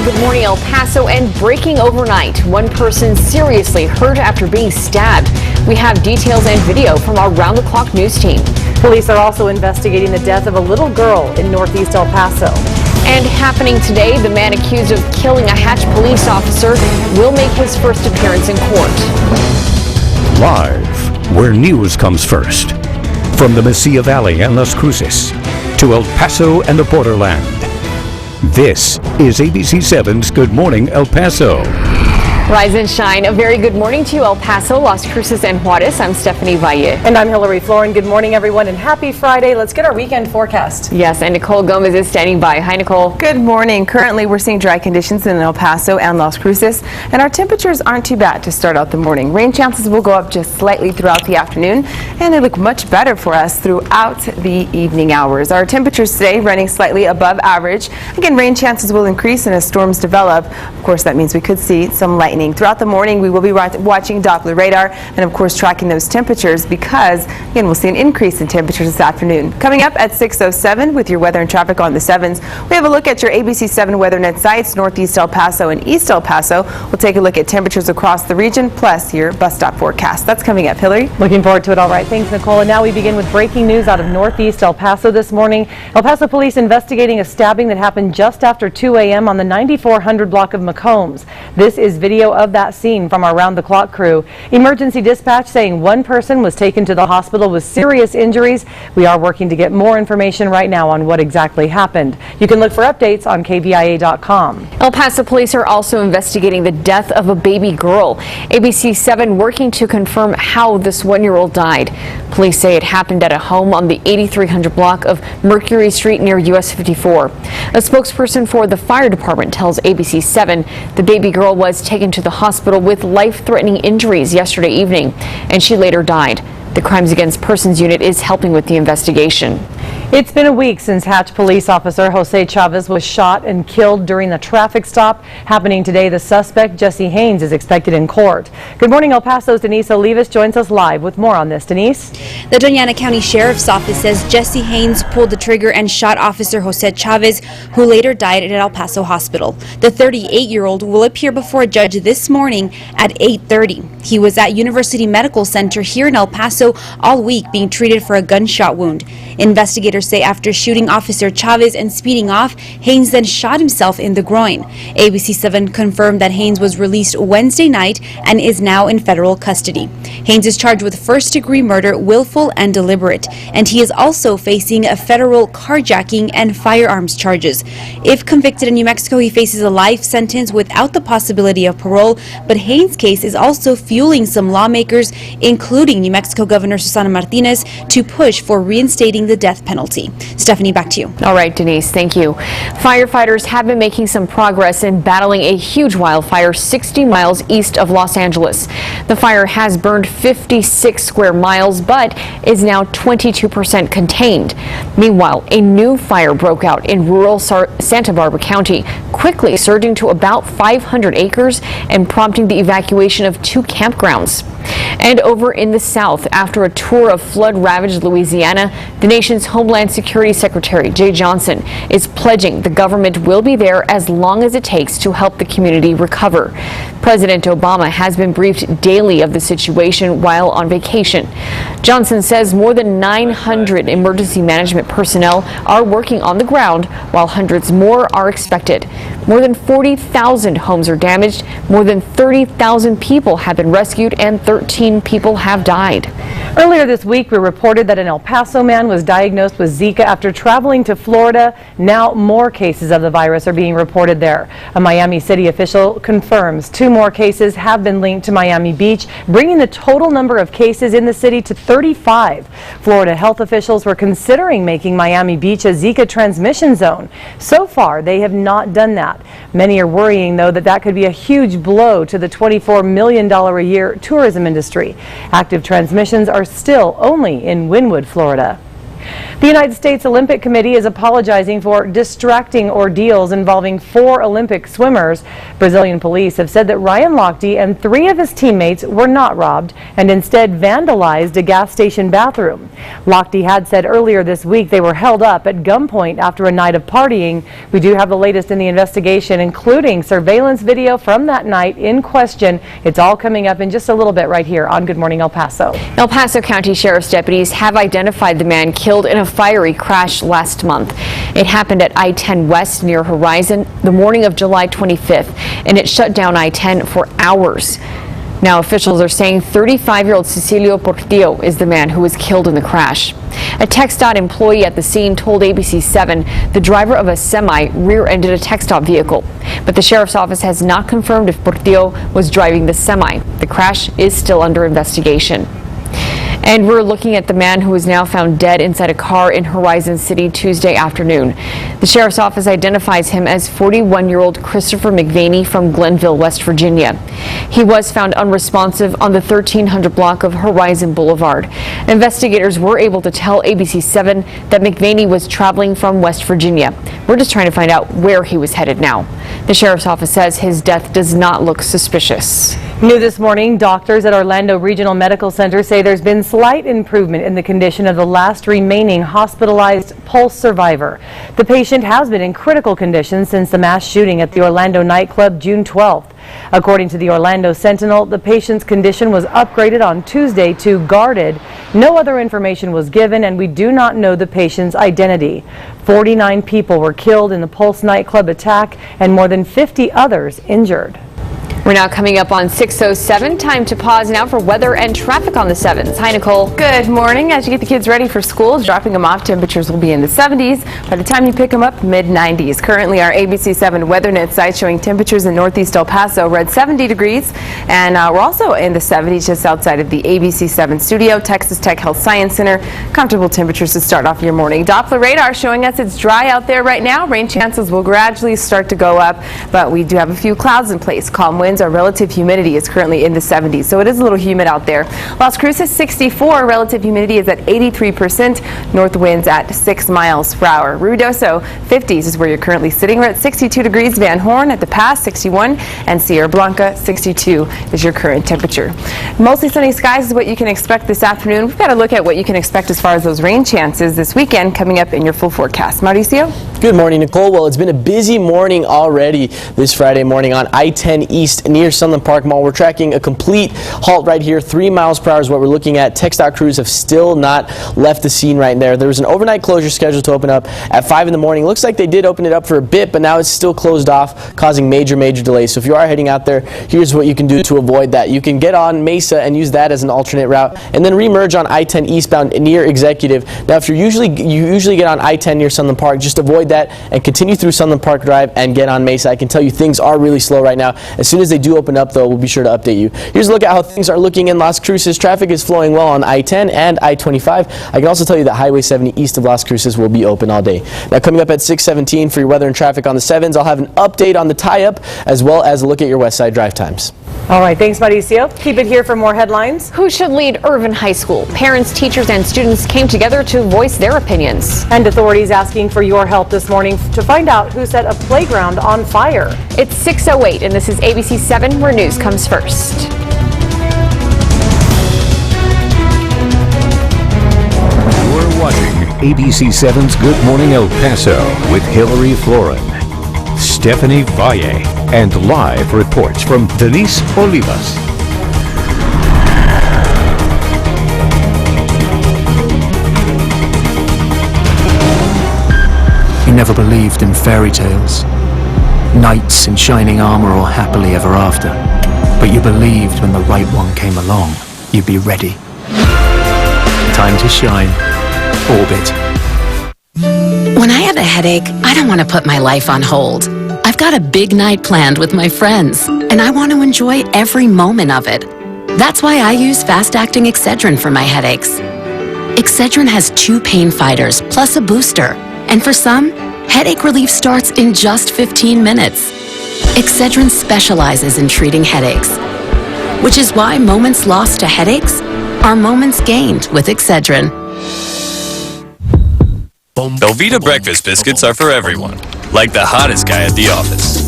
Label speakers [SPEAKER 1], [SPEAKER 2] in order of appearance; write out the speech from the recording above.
[SPEAKER 1] Good morning, El Paso, and breaking overnight. One person seriously hurt after being stabbed. We have details and video from our round-the-clock news team.
[SPEAKER 2] Police are also investigating the death of a little girl in northeast El Paso.
[SPEAKER 1] And happening today, the man accused of killing a Hatch police officer will make his first appearance in court.
[SPEAKER 3] Live, where news comes first. From the Mesilla Valley and Las Cruces to El Paso and the borderland. This is ABC7's Good Morning El Paso.
[SPEAKER 1] Rise and shine. A very good morning to you, El Paso, Las Cruces, and Juarez. I'm Stephanie Valle.
[SPEAKER 2] And I'm Floren. Good morning, everyone, and happy Friday. Let's get our weekend forecast.
[SPEAKER 1] Yes, and Nicole Gomez is standing by. Hi, Nicole.
[SPEAKER 4] Good morning. Currently, we're seeing dry conditions in El Paso and Las Cruces, and our temperatures aren't too bad to start out the morning. Rain chances will go up just slightly throughout the afternoon, and they look much better for us throughout the evening hours. Our temperatures today running slightly above average. Again, rain chances will increase and as storms develop. Of course, that means we could see some lightning. Throughout the morning, we will be watching Doppler radar and, of course, tracking those temperatures because, again, we'll see an increase in temperatures this afternoon. Coming up at 6:07 with your weather and traffic on the 7s, we have a look at your ABC7 WeatherNet sites, Northeast El Paso and East El Paso. We'll take a look at temperatures across the region, plus your bus stop forecast. That's coming up. Hillary?
[SPEAKER 2] Looking forward to it. All right. Thanks, Nicole. And now we begin with breaking news out of Northeast El Paso this morning. El Paso police investigating a stabbing that happened just after 2 a.m. on the 9400 block of McCombs. This is video of that scene from our round-the-clock crew. Emergency dispatch saying one person was taken to the hospital with serious injuries. We are working to get more information right now on what exactly happened. You can look for updates on KVIA.com.
[SPEAKER 1] El Paso police are also investigating the death of a baby girl. ABC7 working to confirm how this one-year-old died. Police say it happened at a home on the 8300 block of Mercury Street near US 54. A spokesperson for the fire department tells ABC7 the baby girl was taken to the hospital with life-threatening injuries yesterday evening, and she later died. The Crimes Against Persons Unit is helping with the investigation.
[SPEAKER 2] It's been a week since Hatch police officer Jose Chavez was shot and killed during the traffic stop. Happening today, the suspect, Jessie Haynes, is expected in court. Good morning, El Paso's Denise Olivas joins us live with more on this. Denise?
[SPEAKER 5] The Doñana County Sheriff's Office says Jessie Haynes pulled the trigger and shot Officer Jose Chavez, who later died at El Paso Hospital. The 38-year-old will appear before a judge this morning at 8:30. He was at University Medical Center here in El Paso all week being treated for a gunshot wound. Investigators say after shooting Officer Chavez and speeding off, Haynes then shot himself in the groin. ABC7 confirmed that Haynes was released Wednesday night and is now in federal custody. Haynes is charged with first-degree murder, willful and deliberate, and he is also facing a federal carjacking and firearms charges. If convicted in New Mexico, he faces a life sentence without the possibility of parole, but Haynes' case is also fueling some lawmakers, including New Mexico Governor Susana Martinez, to push for reinstating the death penalty. Stephanie, back to you.
[SPEAKER 1] All right, Denise, thank you. Firefighters have been making some progress in battling a huge wildfire 60 miles east of Los Angeles. The fire has burned 56 square miles, but is now 22% contained. Meanwhile, a new fire broke out in rural Santa Barbara County, quickly surging to about 500 acres and prompting the evacuation of 2 campgrounds. And over in the south, after a tour of flood-ravaged Louisiana, the nation's Homeland Security Secretary Jay Johnson is pledging the government will be there as long as it takes to help the community recover. President Obama has been briefed daily of the situation while on vacation. Johnson says more than 900 emergency management personnel are working on the ground, while hundreds more are expected. More than 40,000 homes are damaged, more than 30,000 people have been rescued, and 13 people have died.
[SPEAKER 2] Earlier this week, we reported that an El Paso man was diagnosed with Zika after traveling to Florida. Now more cases of the virus are being reported there. A Miami city official confirms 2 more cases have been linked to Miami Beach, bringing the total number of cases in the city to 35. Florida health officials were considering making Miami Beach a Zika transmission zone. So far, they have not done that. Many are worrying, though, that could be a huge blow to the $24 million a year tourism industry. Active transmissions are still only in Wynwood, Florida. The United States Olympic Committee is apologizing for distracting ordeals involving 4 Olympic swimmers. Brazilian police have said that Ryan Lochte and 3 of his teammates were not robbed and instead vandalized a gas station bathroom. Lochte had said earlier this week they were held up at gunpoint after a night of partying. We do have the latest in the investigation, including surveillance video from that night in question. It's all coming up in just a little bit right here on Good Morning El Paso.
[SPEAKER 1] El Paso County Sheriff's deputies have identified the man killed in a fiery crash last month. It happened at I10 West near Horizon the morning of July 25th, and it shut down I10 for hours. Now officials are saying 35-year-old Cecilio Portillo is the man who was killed in the crash. A TxDOT employee at the scene told ABC7 the driver of a semi rear-ended a TxDOT vehicle. But the sheriff's office has not confirmed if Portillo was driving the semi. The crash is still under investigation. And we're looking at the man who was now found dead inside a car in Horizon City Tuesday afternoon. The sheriff's office identifies him as 41-year-old Christopher McVaney from Glenville, West Virginia. He was found unresponsive on the 1300 block of Horizon Boulevard. Investigators were able to tell ABC7 that McVaney was traveling from West Virginia. We're just trying to find out where he was headed now. The sheriff's office says his death does not look suspicious.
[SPEAKER 2] New this morning, doctors at Orlando Regional Medical Center say there's been slight improvement in the condition of the last remaining hospitalized Pulse survivor. The patient has been in critical condition since the mass shooting at the Orlando nightclub June 12th. According to the Orlando Sentinel, the patient's condition was upgraded on Tuesday to guarded. No other information was given, and we do not know the patient's identity. 49 people were killed in the Pulse nightclub attack and more than 50 others injured.
[SPEAKER 1] We're now coming up on 6:07. Time to pause now for weather and traffic on the 7s. Hi, Nicole.
[SPEAKER 4] Good morning. As you get the kids ready for school, dropping them off, temperatures will be in the 70s. By the time you pick them up, mid-90s. Currently, our ABC7 WeatherNet site showing temperatures in northeast El Paso read 70 degrees. And we're also in the 70s just outside of the ABC7 studio, Texas Tech Health Science Center. Comfortable temperatures to start off your morning. Doppler radar showing us it's dry out there right now. Rain chances will gradually start to go up, but we do have a few clouds in place. Calm winds. Our relative humidity is currently in the 70s, so it is a little humid out there. Las Cruces 64, relative humidity is at 83%, north winds at 6 miles per hour. Ruidoso 50s is where you're currently sitting. We're at 62 degrees. Van Horn at the Pass 61, and Sierra Blanca 62 is your current temperature. Mostly sunny skies is what you can expect this afternoon. We've got to look at what you can expect as far as those rain chances this weekend coming up in your full forecast. Mauricio?
[SPEAKER 6] Good morning, Nicole. Well, it's been a busy morning already this Friday morning on I-10 East near Sunland Park Mall. We're tracking a complete halt right here. 3 miles per hour is what we're looking at. TxDOT crews have still not left the scene right there. There was an overnight closure scheduled to open up at 5 in the morning. Looks like they did open it up for a bit, but now it's still closed off, causing major delays. So if you are heading out there, here's what you can do to avoid that. You can get on Mesa and use that as an alternate route, and then remerge on I-10 eastbound near Executive. Now, if you usually get on I-10 near Sunland Park, just avoid that and continue through Sunland Park Drive and get on Mesa. I can tell you things are really slow right now. As soon as they do open up, though, we'll be sure to update you. Here's a look at how things are looking in Las Cruces. Traffic is flowing well on I-10 and I-25. I can also tell you that Highway 70 east of Las Cruces will be open all day. Now, coming up at 6:17 for your weather and traffic on the 7s, I'll have an update on the tie-up as well as a look at your west side drive times.
[SPEAKER 2] All right, thanks, Mauricio. Keep it here for more headlines.
[SPEAKER 1] Who should lead Irvin High School? Parents, teachers, and students came together to voice their opinions.
[SPEAKER 2] And authorities asking for your help this morning to find out who set a playground on fire.
[SPEAKER 1] It's 6:08, and this is ABC7, where news comes first.
[SPEAKER 3] You're watching ABC7's Good Morning El Paso with Hillary Floren, Stephanie Valle, and live reports from Denise Olivas.
[SPEAKER 7] You never believed in fairy tales, knights in shining armor or happily ever after. But you believed when the right one came along, you'd be ready. Time to shine. Orbit.
[SPEAKER 8] When I have a headache, I don't want to put my life on hold. I've got a big night planned with my friends, and I want to enjoy every moment of it. That's why I use fast-acting Excedrin for my headaches. Excedrin has 2 pain fighters plus a booster, and for some, headache relief starts in just 15 minutes. Excedrin specializes in treating headaches, which is why moments lost to headaches are moments gained with Excedrin.
[SPEAKER 9] Belvita breakfast biscuits are for everyone, like the hottest guy at the office.